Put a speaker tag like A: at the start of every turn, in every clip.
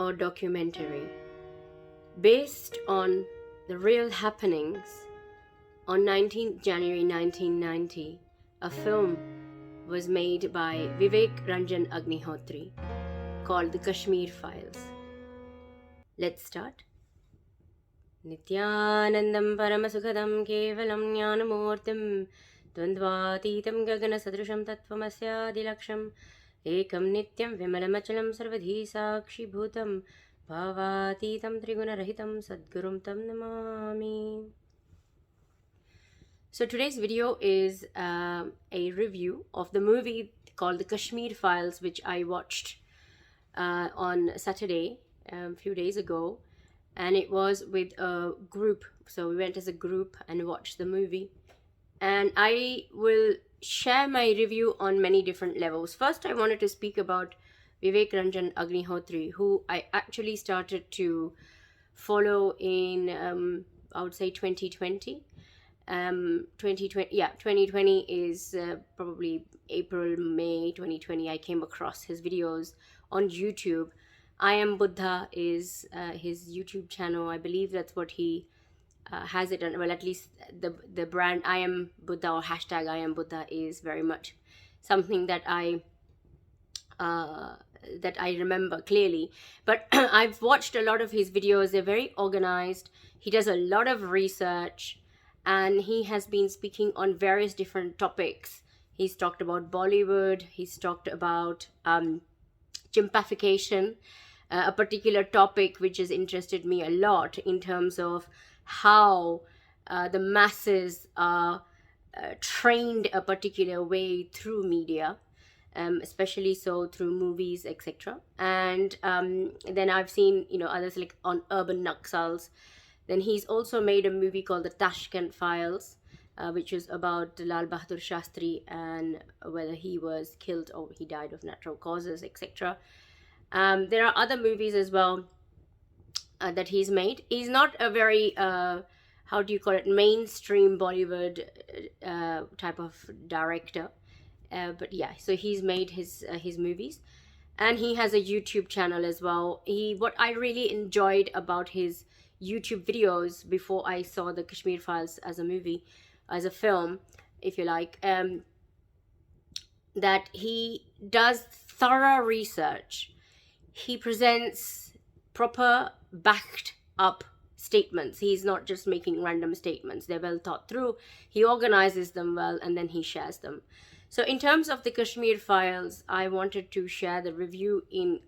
A: audio documentary based on the real happenings on 19th January 1990. A film was made by Vivek Ranjan Agnihotri called the Kashmir Files. Let's start. Nityanandam Paramasukhadam Kevalam Jnanamurtim Dvandvatitam Gaganasadrusham Tattvamasya Ekam Nityam Vimalamachalam Sarvadhi Sakshi Bhutam Bhavatitam Trigunarahitam Sadgurum Tam Namami. So today's video is a review of the movie called the Kashmir Files, which I watched on Saturday a few days ago, and it was with a group. So we went as a group and watched the movie, and I will share my review on many different levels. First, I wanted to speak about Vivek Ranjan Agnihotri, who I actually started to follow in I would say 2020. 2020 is probably April, May 2020. I came across his videos on YouTube. I Am Buddha is his YouTube channel. I believe that's what he has it on. Well, at least the brand I Am Buddha or hashtag I Am Buddha is very much something that I remember clearly. But I've watched a lot of his videos. They're very organized. He does a lot of research, and he has been speaking on various different topics. He's talked about Bollywood. He's talked about chimpification, a particular topic which has interested me a lot in terms of how the masses are trained a particular way through media, especially so through movies, etc. And then I've seen others like on urban Naxals. Then he's also made a movie called the Tashkent Files, which is about Lal Bahadur Shastri and whether he was killed or he died of natural causes, etc. There are other movies as well that he's made. He's not a very, mainstream Bollywood type of director. But yeah, so he's made his movies. And he has a YouTube channel as well. What I really enjoyed about his YouTube videos before I saw the Kashmir Files as a movie, as a film, if you like, that he does thorough research. He presents proper backed up statements. He's not just making random statements. They're well thought through. He organizes them well, and then he shares them. So in terms of the Kashmir Files, I wanted to share the review in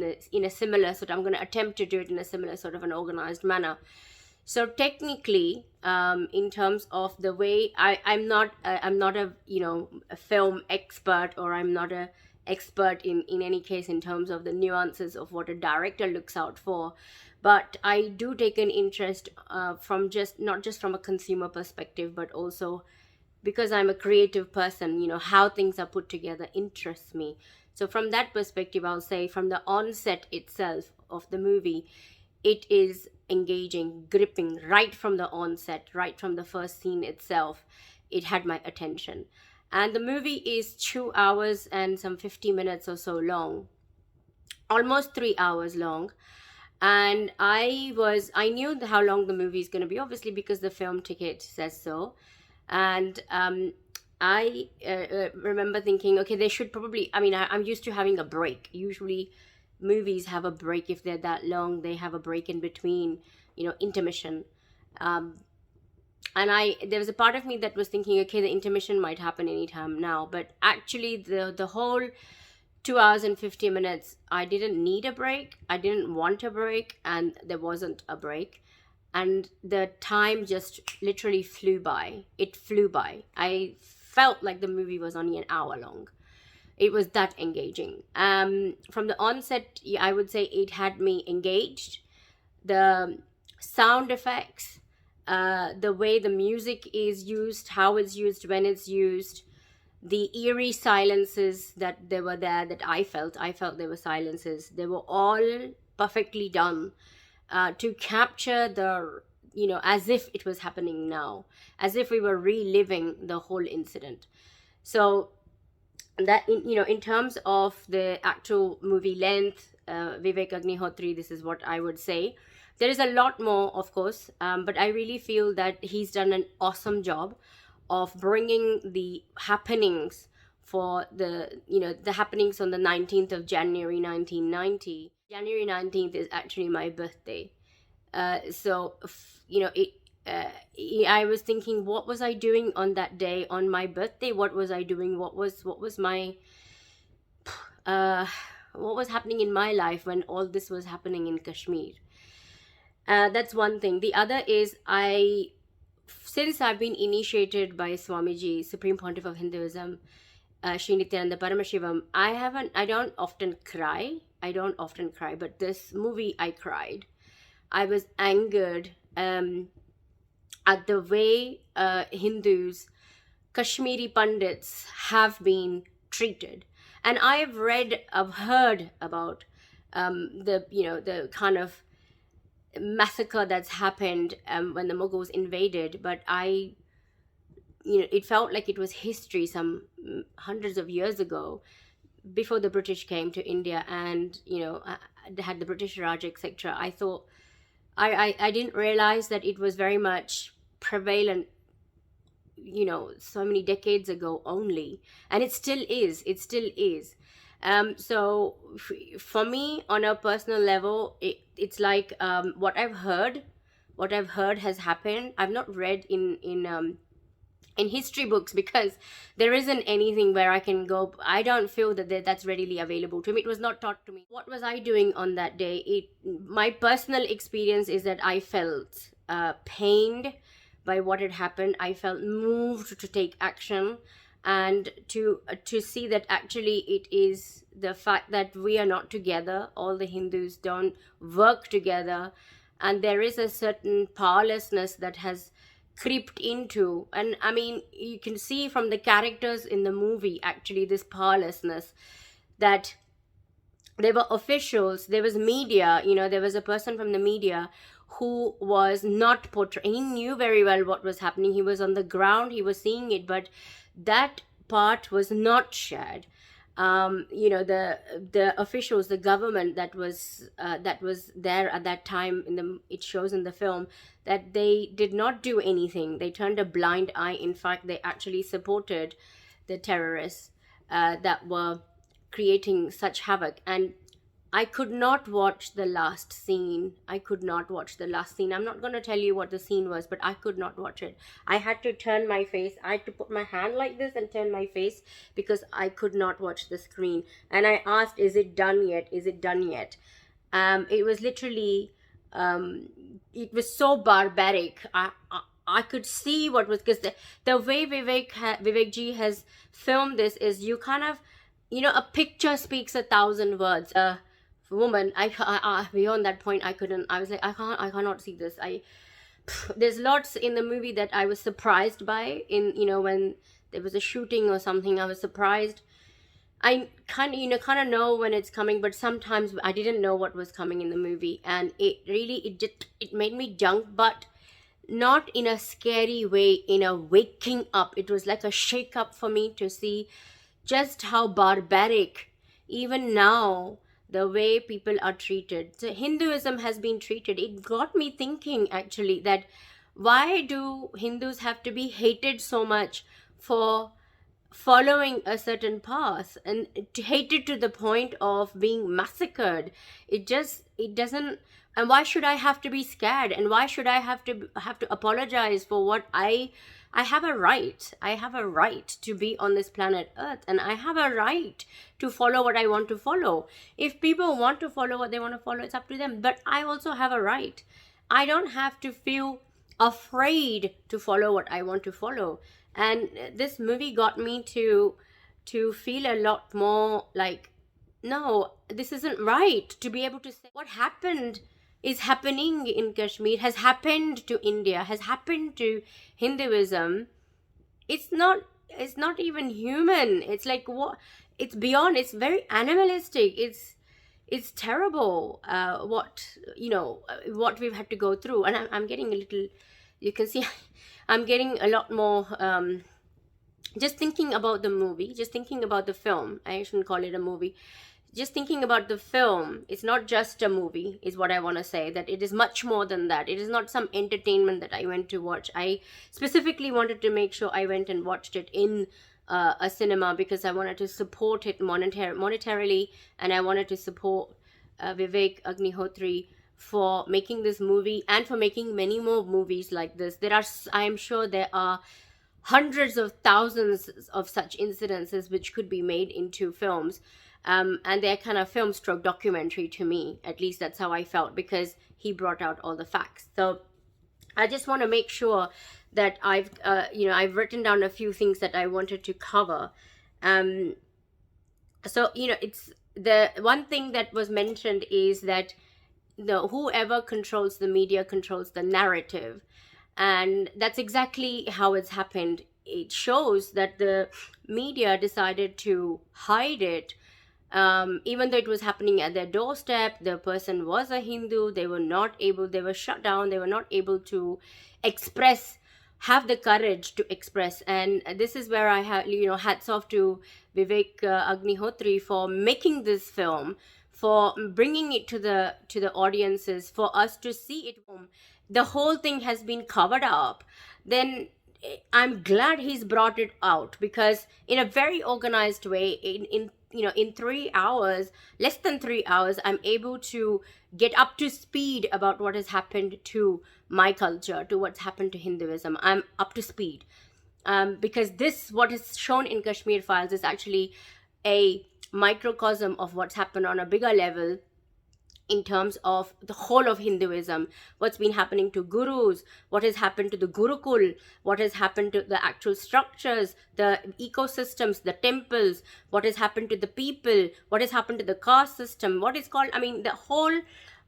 A: a similar sort. I'm going to attempt to do it in a similar sort of an organized manner. So technically, in terms of the way I'm not a film expert, or I'm not a expert in any case in terms of the nuances of what a director looks out for, but I do take an interest from not just from a consumer perspective, but also because I'm a creative person. How things are put together interests me. So from that perspective, I'll say from the onset itself of the movie, it is engaging, gripping right from the onset, right from the first scene itself. It had my attention. And the movie is 2 hours and some 50 minutes or so long, almost 3 hours long. And I knew how long the movie is going to be, obviously, because the film ticket says so. And I remember thinking, okay, they should probably, I'm used to having a break. Usually movies have a break. If they're that long, they have a break in between, intermission. And there was a part of me that was thinking, okay, the intermission might happen anytime now. But actually the whole 2 hours and 50 minutes, I didn't need a break. I didn't want a break, and there wasn't a break. And the time just literally flew by. It flew by. I felt like the movie was only an hour long. It was that engaging. From the onset, I would say it had me engaged. The sound effects, the way the music is used, how it's used, when it's used, the eerie silences that they were there, that I felt there were silences. They were all perfectly done to capture the, as if it was happening now, as if we were reliving the whole incident. So that in terms of the actual movie length, Vivek Agnihotri, this is what I would say. There is a lot more, of course, but I really feel that he's done an awesome job of bringing the happenings for the happenings on the 19th of January 1990. January 19th is actually my birthday. So it I was thinking, what was I doing on that day, on my birthday? What was I doing? What was my uh, what was happening in my life when all this was happening in Kashmir? That's one thing. The other is, since I've been initiated by Swamiji, Supreme Pontiff of Hinduism, Sri Nityananda Paramashivam, I don't often cry. But this movie I cried. I was angered at the way Hindus, Kashmiri Pandits have been treated. And I've heard about the kind of massacre that's happened when the Mughals invaded, but it felt like it was history some hundreds of years ago, before the British came to India and had the British Raj, etc. I thought I didn't realize that it was very much prevalent so many decades ago only, and it still is. So for me, on a personal level, it's like what I've heard has happened. I've not read in history books, because there isn't anything where I can go. I don't feel that's readily available to me. It was not taught to me. What was I doing on that day? My personal experience is that I felt pained by what had happened. I felt moved to take action, and to see that actually it is the fact that we are not together. All the Hindus don't work together, and there is a certain powerlessness that has creeped into, and I mean, you can see from the characters in the movie actually this powerlessness, that there were officials, there was media, there was a person from the media who was not portraying. He knew very well what was happening. He was on the ground, he was seeing it, but that part was not shared. The officials, the government that was there at that time, it shows in the film that they did not do anything. They turned a blind eye. In fact, they actually supported the terrorists that were creating such havoc. And I could not watch the last scene. I'm not going to tell you what the scene was, but I could not watch it. I had to turn my face. I had to put my hand like this and turn my face, because I could not watch the screen. And I asked, is it done yet? It was literally, it was so barbaric. I could see what was, because the way Vivek ji has filmed this is, you kind of, a picture speaks 1,000 words. Woman, I beyond that point, I was like, I cannot see this. There's lots in the movie that I was surprised by. When there was a shooting or something, I was surprised. I kind of know when it's coming, but sometimes I didn't know what was coming in the movie, and it made me jump, but not in a scary way, in a waking up. It was like a shake up for me to see just how barbaric, even now, the way people are treated. So Hinduism has been treated. It got me thinking, actually, that why do Hindus have to be hated so much for following a certain path, and hated to the point of being massacred? It doesn't. And why should I have to be scared? And why should I have to apologize for what I have a right. I have a right to be on this planet Earth, and I have a right to follow what I want to follow. If people want to follow what they want to follow, it's up to them. But I also have a right. I don't have to feel afraid to follow what I want to follow. And this movie got me to feel a lot more like, no, this isn't right. To be able to say what happened is happening in Kashmir, has happened to India, has happened to Hinduism. It's not even human. It's like, what? It's beyond. It's very animalistic. It's terrible. What we've had to go through, and I'm getting a little. You can see, I'm getting a lot more just thinking about the movie, just thinking about the film, I shouldn't call it a movie, just thinking about the film, it's not just a movie, is what I want to say, that it is much more than that. It is not some entertainment that I went to watch. I specifically wanted to make sure I went and watched it in a cinema, because I wanted to support it monetarily, and I wanted to support Vivek Agnihotri for making this movie and for making many more movies like this. I am sure there are hundreds of thousands of such incidences which could be made into films. And they're kind of film stroke documentary to me. At least that's how I felt, because he brought out all the facts. So I just want to make sure that I've written down a few things that I wanted to cover. So it's the one thing that was mentioned is that whoever controls the media controls the narrative, and that's exactly how it's happened. It shows that the media decided to hide it. Even though it was happening at their doorstep, the person was a Hindu, they were shut down, they were not able to have the courage to express. And this is where I have, hats off to Vivek Agnihotri for making this film, for bringing it to the audiences, for us to see it. The whole thing has been covered up. Then I'm glad he's brought it out, because in a very organized way, in 3 hours, less than 3 hours, I'm able to get up to speed about what has happened to my culture, to what's happened to Hinduism. I'm up to speed. Because what is shown in Kashmir Files is actually a microcosm of what's happened on a bigger level in terms of the whole of Hinduism, what's been happening to gurus, what has happened to the Gurukul, what has happened to the actual structures, the ecosystems, the temples, what has happened to the people, what has happened to the caste system, the whole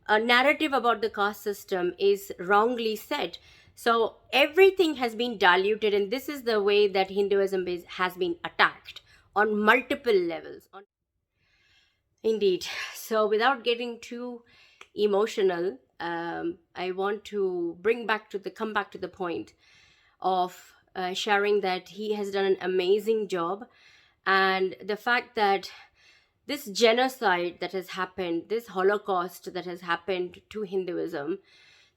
A: narrative about the caste system is wrongly set. So everything has been diluted, and this is the way that Hinduism has been attacked on multiple levels. Indeed. So without getting too emotional, I want to come back to the point of sharing that he has done an amazing job, and the fact that this genocide that has happened, this Holocaust that has happened to Hinduism,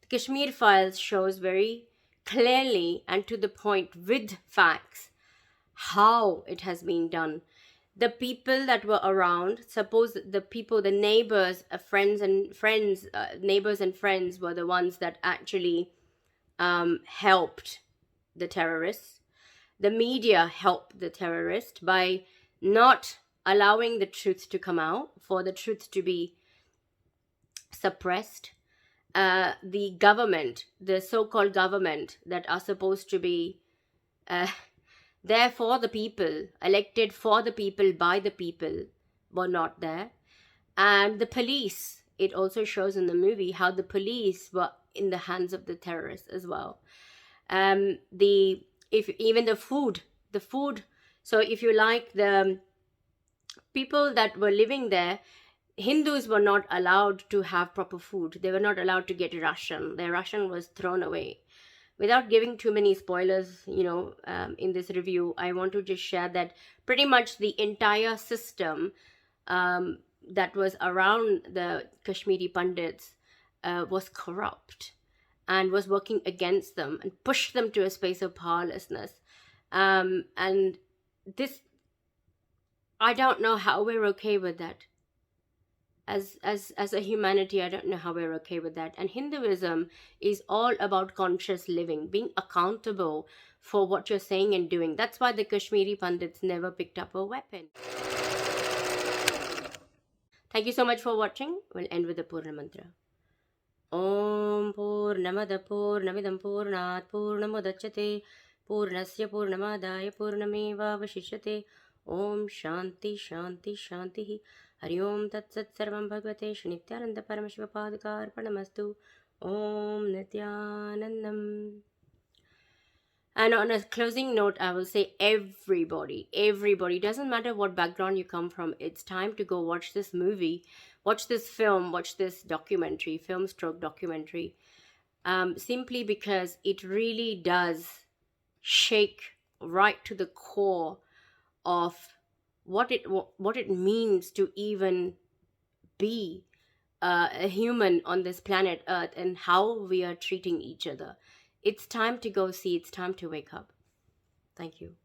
A: the Kashmir Files shows very clearly and to the point with facts how it has been done. The people that were around, suppose the neighbors, neighbors and friends were the ones that actually helped the terrorists. The media helped the terrorist by not allowing the truth to come out, for the truth to be suppressed. The government, the so-called government that are supposed to be there for the people, elected for the people, by the people, were not there. And the police, it also shows in the movie how the police were in the hands of the terrorists as well. Even the food, so if you like, the people that were living there, Hindus were not allowed to have proper food. They were not allowed to get ration. Their ration was thrown away. Without giving too many spoilers, in this review, I want to just share that pretty much the entire system that was around the Kashmiri Pandits was corrupt and was working against them and pushed them to a space of powerlessness. And this, I don't know how we're okay with that. As a humanity, I don't know how we're okay with that. And Hinduism is all about conscious living, being accountable for what you're saying and doing. That's why the Kashmiri Pandits never picked up a weapon. Thank you so much for watching. We'll end with the Purna Mantra. Om Purnamada Purnamidam Purnat Purnamudachyate Purnasya Purnamadaya Purnameva Vashishyate. Om Shanti Shanti Shanti. Hari Om Tat Sat Sarvam Bhagavate Shri Nityananda Paramashiva Padakar Pranamastu. Om Nityanandam. And on a closing note, I will say everybody, doesn't matter what background you come from, it's time to go watch this movie, watch this film, watch this documentary, film stroke documentary, simply because it really does shake right to the core of what it means to even be a human on this planet Earth, and how we are treating each other. It's time to go see. It's time to wake up. Thank you.